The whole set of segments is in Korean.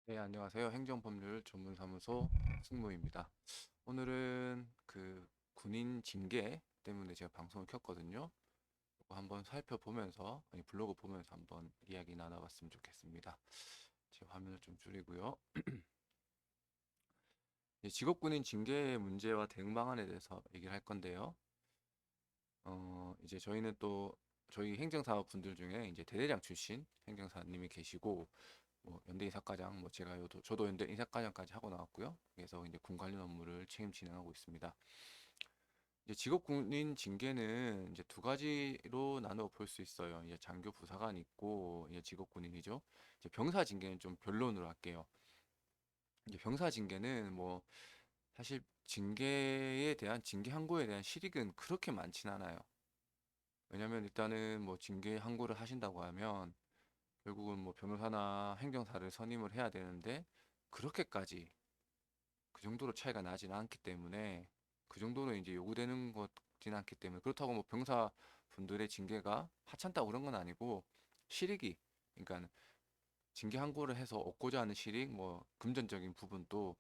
네, 안녕하세요. 행정법률 전문사무소 승무입니다. 오늘은 그 군인 징계 때문에 제가 방송을 켰거든요. 이거 한번 살펴보면서, 아니 블로그 보면서 한번 이야기 나눠봤으면 좋겠습니다. 제 화면을 좀 줄이고요. 이제 직업군인 징계 문제와 대응 방안에 대해서 얘기를 할 건데요. 이제 저희는 또 저희 행정사 분들 중에 이제 대대장 출신 행정사님이 계시고, 뭐 연대 인사과장, 뭐 제가 저도 연대 인사과장까지 하고 나왔고요. 그래서 이제 군 관련 업무를 책임 진행하고 있습니다. 이제 직업군인 징계는 이제 두 가지로 나누어 볼 수 있어요. 이제 장교 부사관 있고 이제 직업군인이죠. 이제 병사 징계는 좀 변론으로 할게요. 이제 병사 징계는 뭐 사실 징계에 대한 징계 항고에 대한 실익은 그렇게 많진 않아요. 왜냐면 일단은 뭐 징계 항고를 하신다고 하면 결국은 뭐 변호사나 행정사를 선임을 해야 되는데 그렇게까지 그 정도로 차이가 나진 않기 때문에 그 정도로 이제 요구되는 것진 않기 때문에 그렇다고 뭐 병사 분들의 징계가 하찮다고 그런 건 아니고 실익이 그러니까 징계 항고를 해서 얻고자 하는 실익 뭐 금전적인 부분도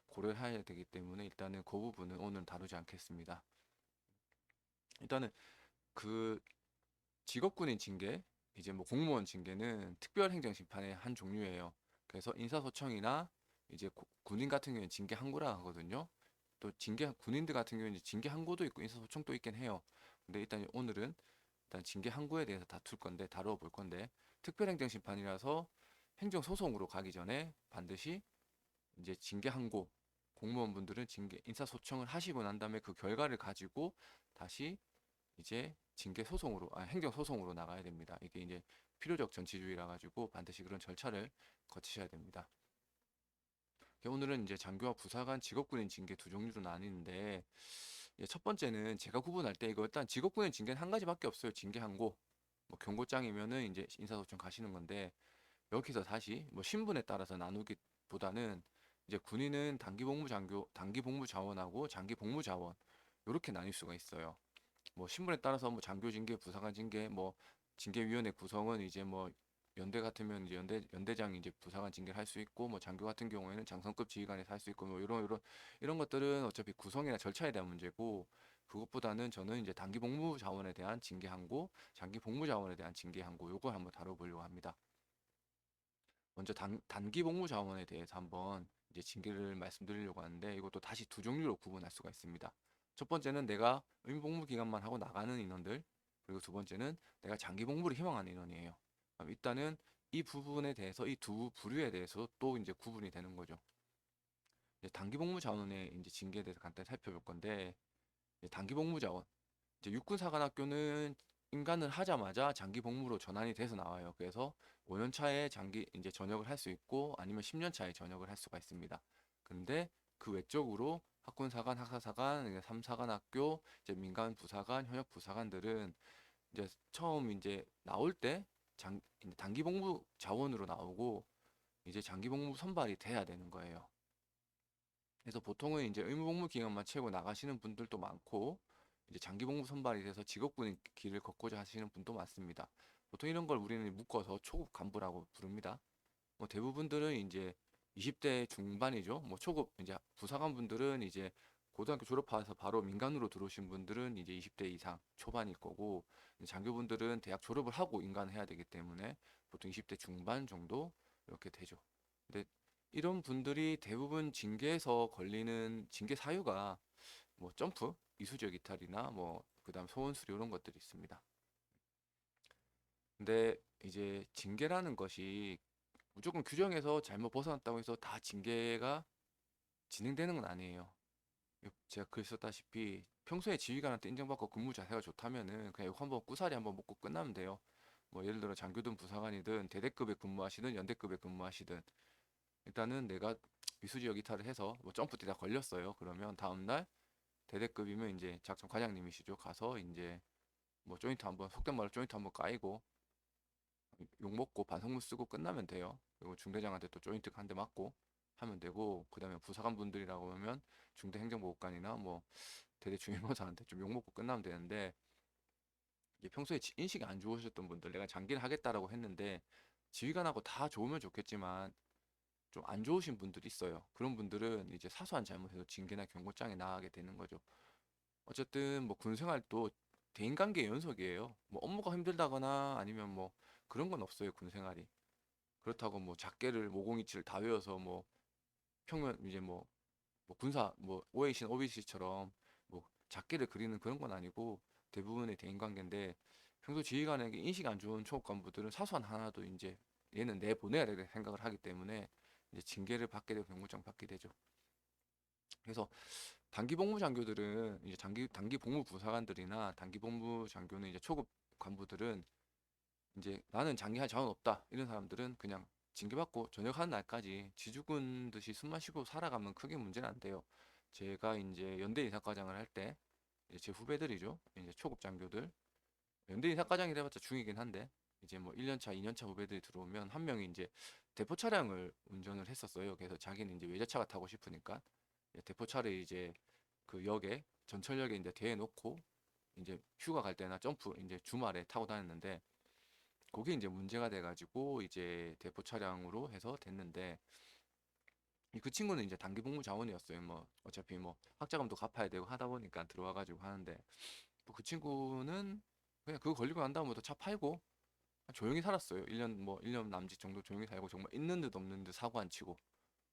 고려를 해야 되기 때문에 일단은 그 부분은 오늘 다루지 않겠습니다. 일단은 그 직업군인 징계 이제 뭐 공무원 징계는 특별행정심판의 한 종류예요. 그래서 인사소청이나 이제 군인 같은 경우에는 징계 항고라 하거든요. 또 징계 군인들 같은 경우는 징계 항고도 있고 인사소송도 있긴 해요. 근데 일단 오늘은 일단 징계 항고에 대해서 다툴 건데 다루어 볼 건데 특별행정심판이라서 행정소송으로 가기 전에 반드시 이제 징계 항고 공무원분들은 징계 인사소청을 하시고 난 다음에 그 결과를 가지고 다시 이제 징계 소송으로 행정 소송으로 나가야 됩니다. 이게 이제 필요적 전치주의라 가지고 반드시 그런 절차를 거치셔야 됩니다. 오늘은 이제 장교와 부사관 직업군인 징계 두 종류로 나뉘는데 첫 번째는 제가 구분할 때 이거 일단 직업군인 징계는 한 가지밖에 없어요. 징계 항고. 뭐 경고장이면은 이제 인사소청 가시는 건데 여기서 다시 뭐 신분에 따라서 나누기보다는 이제 군인은 단기 복무 장교, 단기 복무 자원하고 장기 복무 자원 이렇게 나뉠 수가 있어요. 뭐 신분에 따라서 뭐 장교 징계, 부사관 징계, 뭐 징계위원회 구성은 이제 뭐 연대 같으면 이제 연대장이 이제 부사관 징계를 할 수 있고 뭐 장교 같은 경우에는 장성급 지휘관에서 할 수 있고 뭐 이런 것들은 어차피 구성이나 절차에 대한 문제고 그것보다는 저는 이제 단기 복무 자원에 대한 징계 항고, 장기 복무 자원에 대한 징계 항고 요걸 한번 다뤄보려고 합니다. 먼저 단기 복무 자원에 대해서 한번 이제 징계를 말씀드리려고 하는데 이것도 다시 두 종류로 구분할 수가 있습니다. 첫 번째는 내가 의무 복무 기간만 하고 나가는 인원들, 그리고 두 번째는 내가 장기 복무를 희망하는 인원이에요. 그럼 일단은 이 부분에 대해서 이 두 부류에 대해서 또 이제 구분이 되는 거죠. 이제 단기 복무 자원의 이제 징계에 대해서 간단히 살펴볼 건데 이제 단기 복무 자원 이제 육군사관학교는 인간을 하자마자 장기 복무로 전환이 돼서 나와요. 그래서 5년 차에 장기 이제 전역을 할 수 있고 아니면 10년 차에 전역을 할 수가 있습니다. 근데 그 외적으로 학군사관, 학사사관, 삼사관학교, 이제 민간 부사관, 현역 부사관들은 이제 처음 이제 나올 때 이제 단기 복무 자원으로 나오고 이제 장기 복무 선발이 돼야 되는 거예요. 그래서 보통은 이제 의무 복무 기간만 채우고 나가시는 분들도 많고 이제 장기 복무 선발이 돼서 직업군의 길을 걷고자 하시는 분도 많습니다. 보통 이런 걸 우리는 묶어서 초급 간부라고 부릅니다. 뭐 대부분들은 이제 20대 중반이죠. 뭐 초급 이제 부사관 분들은 이제 고등학교 졸업해서 바로 민간으로 들어오신 분들은 이제 20대 이상 초반일 거고 장교분들은 대학 졸업을 하고 인간해야 되기 때문에 보통 20대 중반 정도 이렇게 되죠. 근데 이런 분들이 대부분 징계에서 걸리는 징계 사유가 뭐 점프, 이수적 이탈이나 뭐 그다음 소원 수료 이런 것들이 있습니다. 근데 이제 징계라는 것이 무조건 규정에서 잘못 벗어났다고 해서 다 징계가 진행되는 건 아니에요. 제가 글 썼다시피 평소에 지휘관한테 인정받고 근무 자세가 좋다면은 그냥 이거 한번 꾸사리 한번 먹고 끝나면 돼요. 뭐 예를 들어 장교든 부사관이든 대대급에 근무하시든 연대급에 근무하시든 일단은 내가 미수지역 이탈을 해서 뭐 점프 뛰다 걸렸어요. 그러면 다음날 대대급이면 이제 작전 과장님이시죠. 가서 이제 뭐 조인트 한번 속된 말로 조인트 한번 까이고 욕 먹고 반성문 쓰고 끝나면 돼요. 그리고 중대장한테 또 조인트 한 대 맞고 하면 되고 그다음에 부사관 분들이라고 하면 중대 행정보호관이나 뭐 대대 주임원사한테 좀 욕 먹고 끝나면 되는데 이게 평소에 인식이 안 좋으셨던 분들 내가 장기를 하겠다라고 했는데 지휘관하고 다 좋으면 좋겠지만 좀 안 좋으신 분들이 있어요. 그런 분들은 이제 사소한 잘못에도 징계나 경고장에 나가게 되는 거죠. 어쨌든 뭐 군생활도 대인관계 연속이에요. 뭐 업무가 힘들다거나 아니면 뭐 그런 건 없어요, 군생활이. 그렇다고 뭐 작계를 모공이치를 다 외워서 뭐 평면 이제 뭐 군사 뭐 OAC나 OBC처럼 뭐 작계를 그리는 그런 건 아니고 대부분의 대인관계인데 평소 지휘관에게 인식 안 좋은 초급 간부들은 사소한 하나도 이제 얘는 내보내야 될 생각을 하기 때문에 이제 징계를 받게 되고 병무장 받게 되죠. 그래서 단기 복무 장교들은 이제 단기 복무 부사관들이나 단기 복무 장교는 이제 초급 간부들은 이제 나는 장기할 자원 없다 이런 사람들은 그냥 징계받고 전역하는 날까지 쥐죽은 듯이 숨만 쉬고 살아가면 크게 문제는 안 돼요. 제가 이제 연대 인사과장을 할 때 제 후배들이죠. 이제 초급 장교들 연대 인사과장이 돼봤자 중이긴 한데 이제 뭐 1년차, 2년차 후배들이 들어오면 한 명이 이제 대포 차량을 운전을 했었어요. 그래서 자기는 이제 외제차가 타고 싶으니까 대포차를 이제 그 역에 전철역에 이제 대놓고 이제 휴가 갈 때나 점프 이제 주말에 타고 다녔는데 그게 이제 문제가 돼가지고 이제 대포 차량으로 해서 됐는데 그 친구는 이제 단기 복무 자원이었어요. 뭐 어차피 뭐 학자금도 갚아야 되고 하다 보니까 들어와가지고 하는데 뭐그 친구는 그냥 그거 걸리고 난 다음부터 차 팔고 조용히 살았어요. 1년 뭐 1년 남짓 정도 조용히 살고 정말 있는 듯 없는 듯 사고 안 치고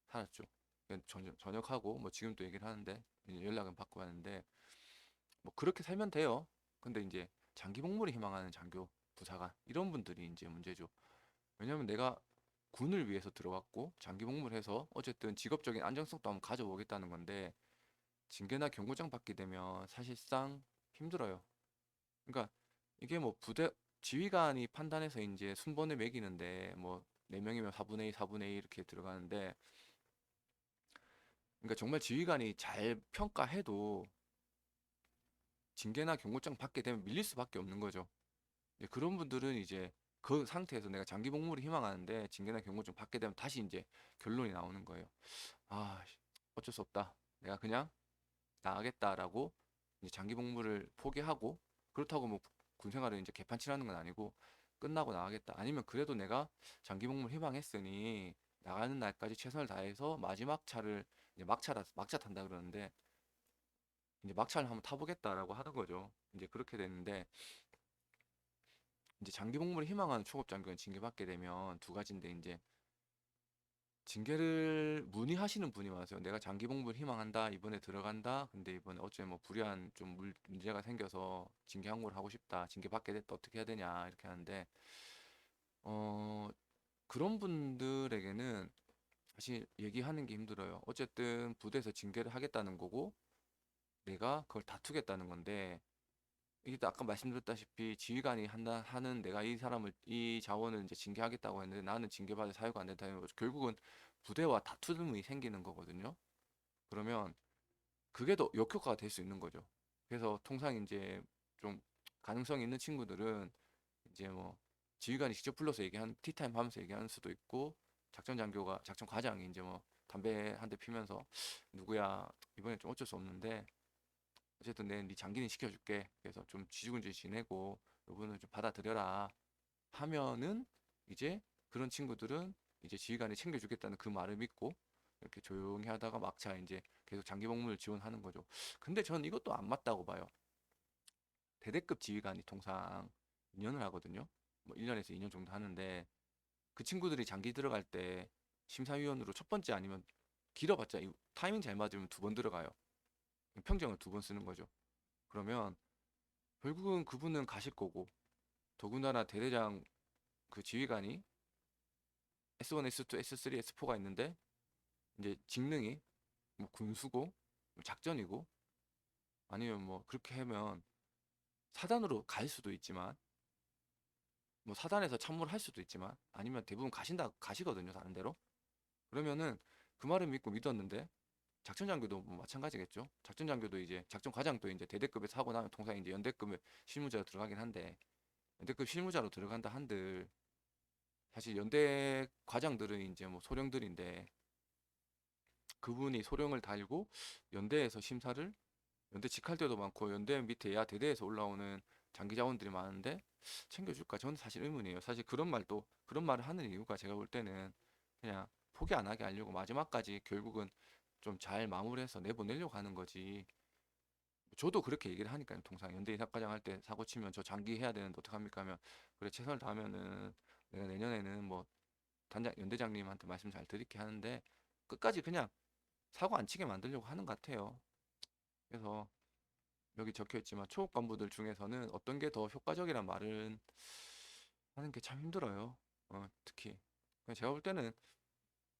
살았죠. 그냥 전역하고 뭐 지금 또 얘기를 하는데 이제 연락은 받고 하는데 뭐 그렇게 살면 돼요. 근데 이제 장기 복무를 희망하는 장교, 부사관 이런 분들이 이제 문제죠. 왜냐면 내가 군을 위해서 들어왔고 장기 복무를 해서 어쨌든 직업적인 안정성도 한번 가져보겠다는 건데 징계나 경고장 받게 되면 사실상 힘들어요. 그러니까 이게 뭐 부대 지휘관이 판단해서 이제 순번을 매기는데 뭐 4명이면 4분의 2, 4분의 2 이렇게 들어가는데 그러니까 정말 지휘관이 잘 평가해도 징계나 경고장 받게 되면 밀릴 수밖에 없는 거죠. 그런 분들은 이제 그 상태에서 내가 장기 복무를 희망하는데 징계나 경고장 받게 되면 다시 이제 결론이 나오는 거예요. 아, 어쩔 수 없다. 내가 그냥 나가겠다라고 이제 장기 복무를 포기하고 그렇다고 뭐 군생활을 이제 개판치라는 건 아니고 끝나고 나가겠다. 아니면 그래도 내가 장기 복무를 희망했으니 나가는 날까지 최선을 다해서 마지막 차를 이제 막차 탄다 그러는데 이제 막차를 한번 타보겠다라고 하는 거죠. 이제 그렇게 됐는데 이제 장기 복무를 희망하는 초급 장교는 징계받게 되면 두 가지인데 이제 징계를 문의하시는 분이 많으세요. 내가 장기 복무를 희망한다. 이번에 들어간다. 근데 이번에 어째 뭐 불이한 좀 문제가 생겨서 징계 항고를 하고 싶다. 징계 받게 됐다. 어떻게 해야 되냐. 이렇게 하는데 어 그런 분들에게는 사실 얘기하는 게 힘들어요. 어쨌든 부대에서 징계를 하겠다는 거고 내가 그걸 다투겠다는 건데 이게 또 아까 말씀드렸다시피 지휘관이 하는 내가 이 사람을 이 자원을 이제 징계하겠다고 했는데 나는 징계받을 사유가 안 된다는 거죠. 결국은 부대와 다툼이 생기는 거거든요. 그러면 그게 더 역효과가 될 수 있는 거죠. 그래서 통상 이제 좀 가능성 있는 친구들은 이제 뭐 지휘관이 직접 불러서 얘기한 티타임 하면서 얘기하는 수도 있고 작전 장교가 작전 과장이 이제 뭐 담배 한 대 피면서 누구야 이번에 좀 어쩔 수 없는데 어쨌든 네 장기는 시켜줄게. 그래서 좀 지지군지 지내고 요거는 좀 받아들여라 하면은 이제 그런 친구들은 이제 지휘관이 챙겨주겠다는 그 말을 믿고 이렇게 조용히 하다가 막차 이제 계속 장기 복무를 지원하는 거죠. 근데 저는 이것도 안 맞다고 봐요. 대대급 지휘관이 통상 2년을 하거든요. 뭐 1년에서 2년 정도 하는데 그 친구들이 장기 들어갈 때 심사위원으로 첫 번째 아니면 길어봤자 타이밍 잘 맞으면 2번 들어가요. 평정을 2번 쓰는 거죠. 그러면 결국은 그분은 가실 거고 더군다나 대대장 그 지휘관이 S1, S2, S3, S4가 있는데 이제 직능이 뭐 군수고 뭐 작전이고 아니면 뭐 그렇게 하면 사단으로 갈 수도 있지만 뭐 사단에서 참모를 할 수도 있지만 아니면 대부분 가시거든요 다른 데로 그러면은 그 말을 믿고 믿었는데 작전 장교도 뭐 마찬가지겠죠. 작전 장교도 이제 작전 과장도 이제 대대급에서 하고 나면 통상 이제 연대급에 실무자로 들어가긴 한데 연대급 실무자로 들어간다 한들 사실 연대 과장들은 이제 뭐 소령들인데 그분이 소령을 달고 연대에서 심사를 연대 직할 때도 많고 연대 밑에 야 대대에서 올라오는 장기 자원들이 많은데 챙겨줄까? 저는 사실 의문이에요. 사실 그런 말을 하는 이유가 제가 볼 때는 그냥 포기 안 하게 하려고 마지막까지 결국은 좀 잘 마무리해서 내보내려고 하는 거지. 저도 그렇게 얘기를 하니까요. 통상 연대 이사과장 할 때 사고 치면 저 장기 해야 되는데 어떡합니까 하면, 그래 최선을 다하면은 내가 내년에는 뭐 단장 연대장님한테 말씀 잘 드릴게 하는데, 끝까지 그냥 사고 안 치게 만들려고 하는 것 같아요. 그래서 여기 적혀 있지만 초급 간부들 중에서는 어떤 게 더 효과적이란 말은 하는 게 참 힘들어요. 특히 그냥 제가 볼 때는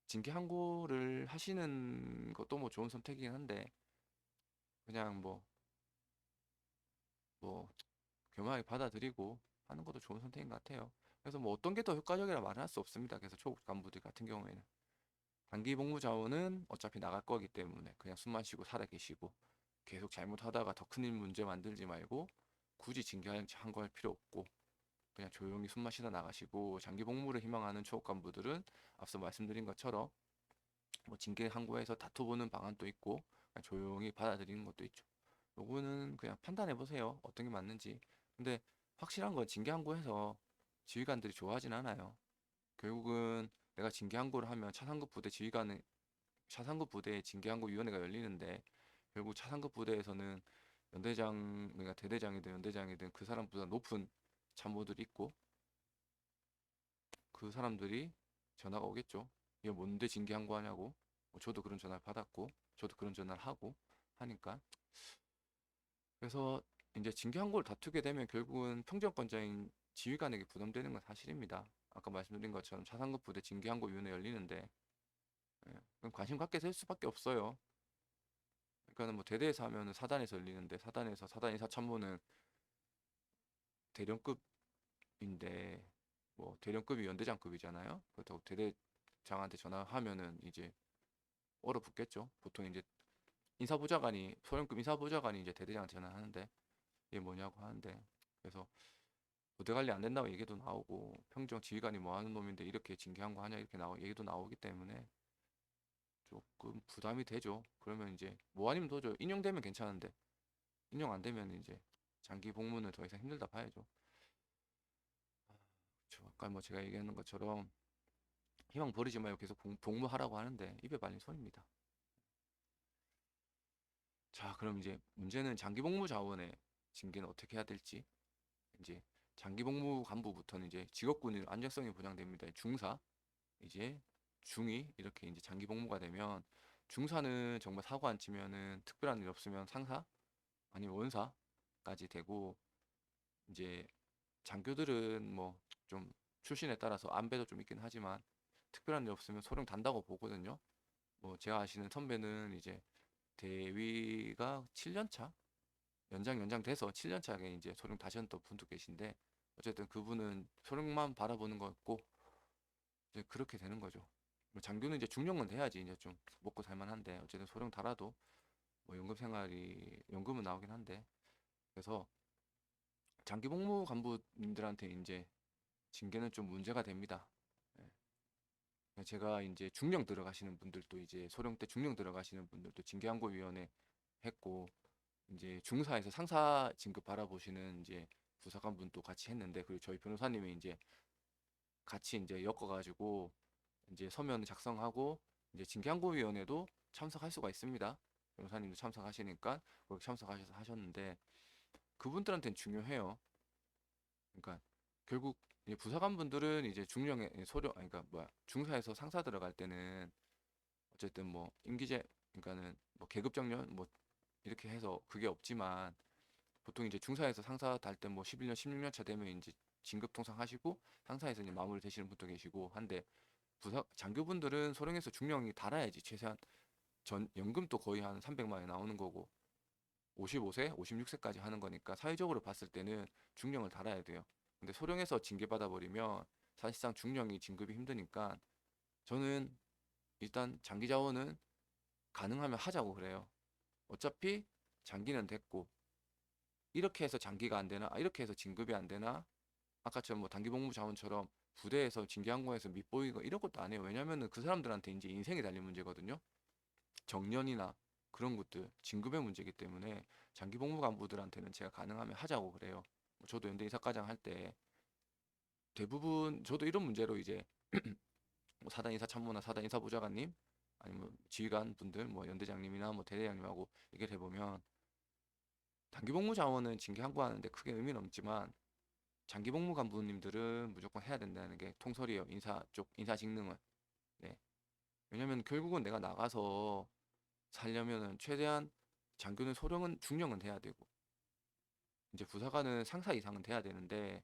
징계 항고를 하시는 것도 뭐 좋은 선택이긴 한데, 그냥 뭐 교묘하게 받아들이고 하는 것도 좋은 선택인 것 같아요. 그래서 뭐 어떤 게 더 효과적이라 말은 할 수 없습니다. 그래서 초급 간부들 같은 경우에는 단기 복무 자원은 어차피 나갈 거기 때문에 그냥 숨만 쉬고 살아 계시고, 계속 잘못하다가 더 큰 문제 만들지 말고 굳이 징계한 거 할 필요 없고 그냥 조용히 숨 마시다 나가시고, 장기 복무를 희망하는 초급 간부들은 앞서 말씀드린 것처럼 뭐 징계 항고에서 다투보는 방안도 있고 그냥 조용히 받아들이는 것도 있죠. 요거는 그냥 판단해 보세요. 어떤 게 맞는지. 근데 확실한 건 징계 항고해서 지휘관들이 좋아하진 않아요. 결국은 내가 징계 항고를 하면 차상급 부대 지휘관은 차상급 부대에 징계 항고 위원회가 열리는데, 결국 차상급 부대에서는 연대장, 그러니까 대대장이든 연대장이든 그 사람보다 높은 참모들이 있고, 그 사람들이 전화가 오겠죠. 이게 뭔데 징계 항고하냐고. 저도 그런 전화를 받았고 저도 그런 전화를 하고 하니까. 그래서 이제 징계 항고를 다투게 되면 결국은 평정권자인 지휘관에게 부담되는 건 사실입니다. 아까 말씀드린 것처럼 차상급 부대 징계 항고 위원회 열리는데, 그럼 관심 갖게 될 수밖에 없어요. 그러니까는 뭐 대대에서 하면은 사단에서 열리는데, 사단에서 사단 인사 참모는 대령급인데, 뭐 대령급이 연대장급이잖아요. 그렇다고 대대장한테 전화하면은 이제 얼어붙겠죠. 보통 이제 인사보좌관이, 소령급 인사보좌관이 이제 대대장한테 전화하는데 이게 뭐냐고 하는데, 그래서 부대 관리 안 된다고 얘기도 나오고, 평정 지휘관이 뭐 하는 놈인데 이렇게 징계한 거 하냐 이렇게 얘기도 나오기 때문에 조금 부담이 되죠. 그러면 이제 뭐 아니면 도저 인용되면 괜찮은데, 인용 안 되면 이제 장기 복무는 더 이상 힘들다 봐야죠. 그렇죠. 아까 뭐 제가 얘기하는 것처럼 희망 버리지 말고 계속 복무하라고 하는데 입에 발린 손입니다. 자, 그럼 이제 문제는 장기 복무 자원의 징계는 어떻게 해야 될지. 이제 장기 복무 간부부터는 이제 직업군인 안정성이 보장됩니다. 중사, 이제 중위 이렇게 이제 장기 복무가 되면, 중사는 정말 사고 안 치면은 특별한 일 없으면 상사 아니면 원사까지 되고, 이제 장교들은 뭐 좀 출신에 따라서 안배도 좀 있긴 하지만 특별한 일 없으면 소령 단다고 보거든요. 뭐 제가 아시는 선배는 이제 대위가 7년 차 연장 돼서 7년 차에 이제 소령 다시 한 또 분도 계신데, 어쨌든 그분은 소령만 바라보는 거였고 이제 그렇게 되는 거죠. 뭐 장교는 이제 중령은 돼야지 이제 좀 먹고 살만한데, 어쨌든 소령 달아도 뭐 연금 생활이 연금은 나오긴 한데, 그래서 장기 복무 간부님들한테 이제 징계는 좀 문제가 됩니다. 예. 제가 이제 중령 들어가시는 분들도, 이제 소령 때 중령 들어가시는 분들도 징계항고위원회 했고, 이제 중사에서 상사 진급 바라보시는 이제 부사관 분도 같이 했는데, 그리고 저희 변호사님이 이제 같이 이제 엮어가지고 이제 서면 작성하고 이제 징계항고위원회도 참석할 수가 있습니다. 변호사님도 참석하시니까 그렇게 참석하셔서 하셨는데, 그분들한테는 중요해요. 그러니까 결국 이제 부사관 분들은 이제 중령에 소령 아니 그러니까 뭐야 중사에서 상사 들어갈 때는 어쨌든 뭐 임기제, 그러니까는 뭐 계급 정년 뭐 이렇게 해서 그게 없지만, 보통 이제 중사에서 상사 달 때 뭐 11년 16년 차 되면 이제 진급 통상하시고 상사에서 이제 마무리 되시는 분도 계시고 한데, 부사 장교분들은 소령에서 중령이 달아야지 최소한 전 연금도 거의 한 300만 원 나오는 거고, 55세, 56세까지 하는 거니까 사회적으로 봤을 때는 중령을 달아야 돼요. 근데 소령에서 징계받아 버리면 사실상 중령이 진급이 힘드니까, 저는 일단 장기 자원은 가능하면 하자고 그래요. 어차피 장기는 됐고, 이렇게 해서 장기가 안 되나, 이렇게 해서 진급이 안 되나, 아까처럼 뭐 단기 복무 자원처럼 부대에서 징계 항공에서 밑보이고 이런 것도 안 해요. 왜냐면은 그 사람들한테 이제 인생이 달린 문제거든요. 정년이나 그런 것들 진급의 문제이기 때문에 장기 복무 간부들한테는 제가 가능하면 하자고 그래요. 뭐 저도 연대 이사과장 할 때 대부분 저도 이런 문제로 이제 뭐 사단 인사참모나 사단 인사보좌관님 아니면 지휘관 분들 뭐 연대장님이나 뭐 대대장님하고 얘기를 해보면 단기복무 자원은 징계 항고하는데 크게 의미는 없지만 장기복무 간부님들은 무조건 해야 된다는 게 통설이에요. 인사 쪽 인사 직능은. 네. 왜냐면 결국은 내가 나가서 살려면은 최대한 장교는 소령은 중령은 돼야 되고 이제 부사관은 상사 이상은 돼야 되는데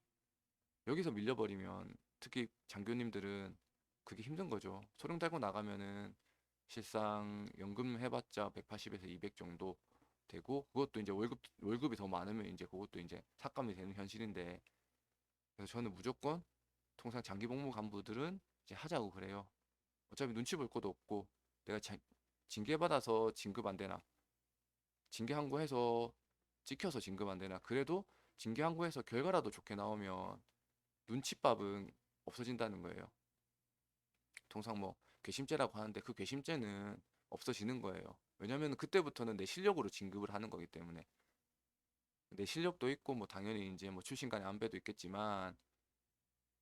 여기서 밀려버리면 특히 장교님들은 그게 힘든 거죠. 소령 달고 나가면은 실상 연금 해봤자 180에서 200 정도 되고 그것도 이제 월급이 더 많으면 이제 그것도 이제 삭감이 되는 현실인데 그래서 저는 무조건 통상 장기 복무 간부들은 이제 하자고 그래요. 어차피 눈치 볼 것도 없고 내가 징계 받아서 진급 안 되나 징계 항고해서 찍혀서 진급 안 되나 그래도 징계 항고해서 결과라도 좋게 나오면 눈칫밥은 없어진다는 거예요. 통상 뭐 괘씸죄라고 하는데 그 괘씸죄는 없어지는 거예요. 왜냐면 그때부터는 내 실력으로 진급을 하는 거기 때문에 내 실력도 있고 뭐 당연히 이제 뭐 출신 간의 안배도 있겠지만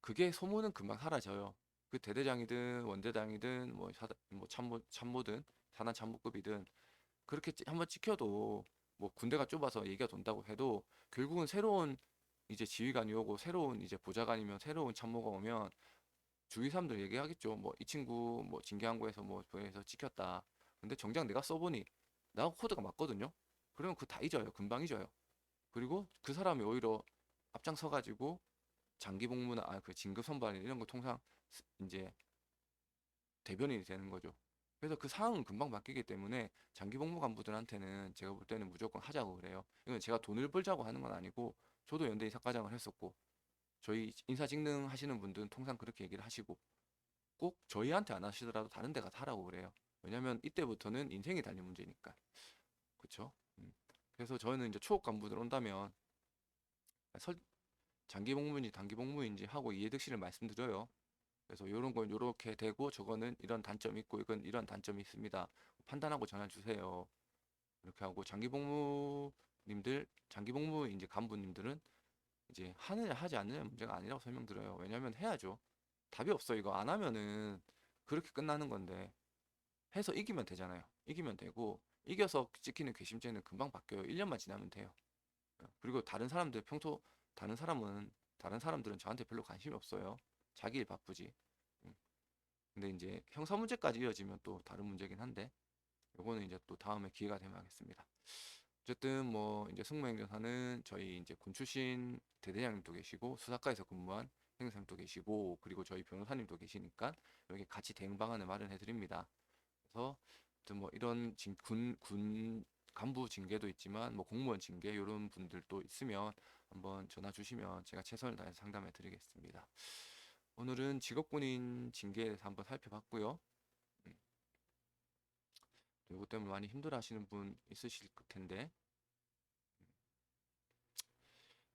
그게 소문은 금방 사라져요. 그 대대장이든 원대장이든 뭐 뭐 참모든 사단 참모급이든 그렇게 한번 찍혀도 뭐 군대가 좁아서 얘기가 돈다고 해도 결국은 새로운 이제 지휘관이 오고 새로운 이제 보좌관이면 새로운 참모가 오면 주위 사람들 얘기하겠죠. 뭐 이 친구 뭐 징계항고에서 뭐 보에서 찍혔다. 근데 정작 내가 써보니 나하고 코드가 맞거든요. 그러면 그거 다 잊어요. 금방 잊어요. 그리고 그 사람이 오히려 앞장서가지고 장기 복무나 그 진급 선발 이런 거 통상 이제 대변인이 되는 거죠. 그래서 그 상황은 금방 바뀌기 때문에 장기 복무 간부들한테는 제가 볼 때는 무조건 하자고 그래요. 이건 제가 돈을 벌자고 하는 건 아니고 저도 연대 인사과장을 했었고 저희 인사직능 하시는 분들은 통상 그렇게 얘기를 하시고 꼭 저희한테 안 하시더라도 다른 데 가서 하라고 그래요. 왜냐면 이때부터는 인생이 달린 문제니까. 그쵸? 그래서 저희는 이제 초급 간부들 온다면 설, 장기 복무인지 단기 복무인지 하고 이해득실을 말씀드려요. 그래서 이런 건 이렇게 되고 저거는 이런 단점이 있고 이건 이런 단점이 있습니다. 판단하고 전화 주세요. 이렇게 하고 장기 복무님들, 장기 복무 이제 간부님들은 이제 하느냐 하지 않느냐 문제가 아니라고 설명드려요. 왜냐면 해야죠. 답이 없어. 이거 안 하면은 그렇게 끝나는 건데 해서 이기면 되잖아요. 이기면 되고 이겨서 찍히는 괘씸죄는 금방 바뀌어요. 1년만 지나면 돼요. 그리고 다른 사람들은 저한테 별로 관심이 없어요. 자기 일 바쁘지. 음. 근데 이제 형사 문제까지 이어지면 또 다른 문제긴 한데 요거는 이제 또 다음에 기회가 되면 하겠습니다. 어쨌든 뭐 이제 승무행정사는 저희 이제 군 출신 대대장님도 계시고 수사과에서 근무한 행정사님도 계시고 그리고 저희 변호사님도 계시니까 여기 같이 대응 방안을 마련해 드립니다. 그래서 아무튼 뭐 이런 군 간부 징계도 있지만 뭐 공무원 징계 이런 분들도 있으면 한번 전화 주시면 제가 최선을 다해서 상담해 드리겠습니다. 오늘은 직업군인 징계에 대해서 한번 살펴봤고요. 음, 이것 때문에 많이 힘들어 하시는 분 있으실 텐데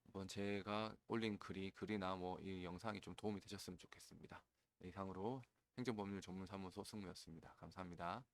한번 제가 올린 글이나 뭐 이 영상이 좀 도움이 되셨으면 좋겠습니다. 네, 이상으로 행정법률 전문사무소 승무였습니다. 감사합니다.